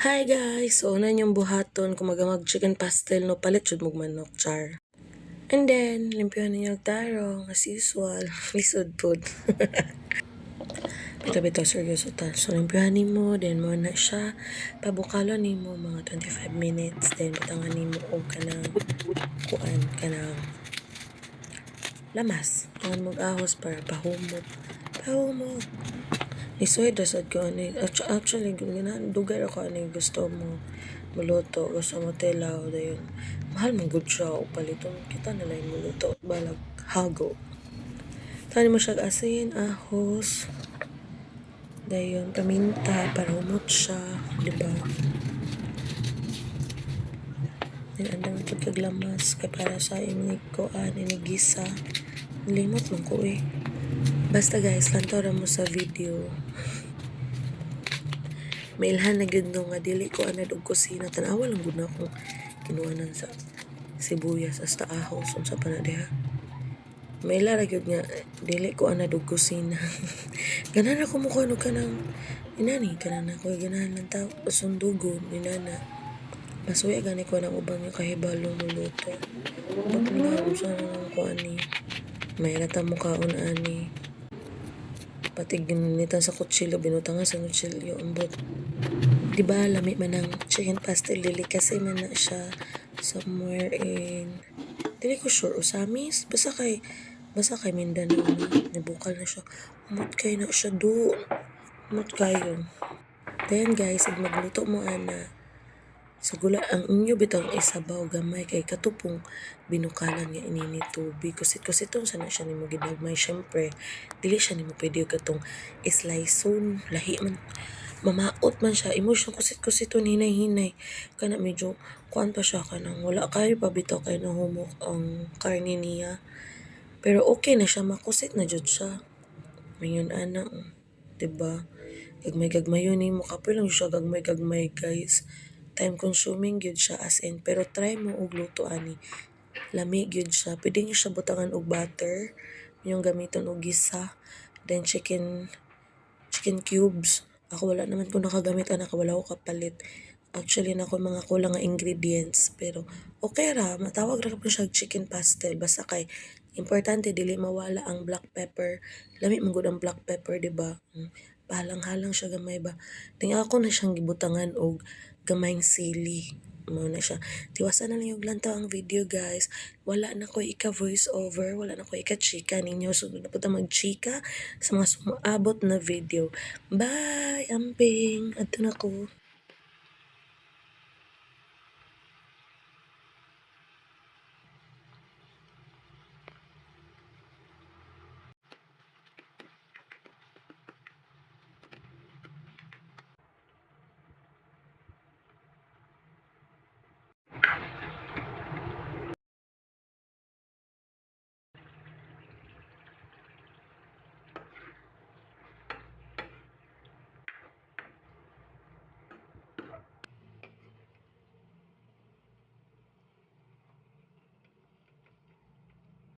Hi guys! So, una yung buhaton kung mag chicken pastel no palit jud mong manok, char. And then, limpyohan ninyo yung tarong as usual. Lisod food. Bito-bito seryoso ta. So, limpyohan mo, then mo na siya. Pabukalon mo mga 25 minutes. Then, butangan mo o kanang kanang lamas. Tangan mong ahos para pahumog. Isuod rasad ko ani actually dugar ako ani gusto mo muluto, gusto mo tilaw dayon. Mahal man gud siya o paliton kita na lang muluto balag hago. Tani mo siya asin, ahos, dayon paminta para humot siya, di ba? Then andang pagkaglamas kay para sa ini ko ini gisa. Limot man ko eh. Basta guys, lantaw mo sa video. Mailhan na gid nga dili ko anad og kusina tan-awa lang gud na akong kinuhanan sa sibuyas hasta ahos unsa pa na diha. Maila ra gyud nga dili ko anad og kusina. Ganahan ako mo kuno kanang inani kanang ako ganahan lang ta sundugon inana. Masuya gani ko nang ubang yung kahibalo muluto. Bakla sa ko ani. May rata mo kaon ani. Pati gininitan sa kutsilyo, binutangan sa kutsilyo, ambot. Diba, lami man ng chicken pastel lili kasi man na siya somewhere in, dili ko sure, Usamis? Basta kay Mindanao na, nabukal na siya. Umot kayo na siya doon. Umot kayo. Then guys, ag magluto mo ana, sa gula, ang inyo bitang isabaw gamay kay katupong binukalan nga inini tubig. Kusit-kusitong sana siya nimo ginagmay. Syempre, dili siya nimo pwede katong sliceon. Lahi man. Mamaot man siya. Imo siya kusit-kusiton hinay-hinay. Kana medyo kuan pa siya kanang wala kayo pabitaw kay nahumok ang karne niya. Pero okay na siya. Makusit na jud siya. Mayon ana. Diba? Gagmay-gagmayon nimo. Kapoy lang siya gagmay-gagmay guys. Time consuming gyud siya as in, pero try mo og luto ani. Lami gyud siya. Pwede niyo siya butangan og butter, yung gamiton og gisa, then chicken cubes. Ako wala naman ko nakagamit ana ka wala ko kapalit. Actually na ko mga kulang nga ingredients, pero okay ra, matawag ra po siya chicken pastel basta kay importante dili mawala ang black pepper. Lami man gud ang black pepper, di ba? Pahalang-halang siya gamay ba. Ting ako na siyang gibutangan og gamayng sili. Mao na siya. Tiwasan na lang yung lantaw ang video guys. Wala na ko ika voice over, wala na ko ika chika ninyo. So na po mag-chika sa mga sumaabot na video. Bye! Amping! Adto na ko.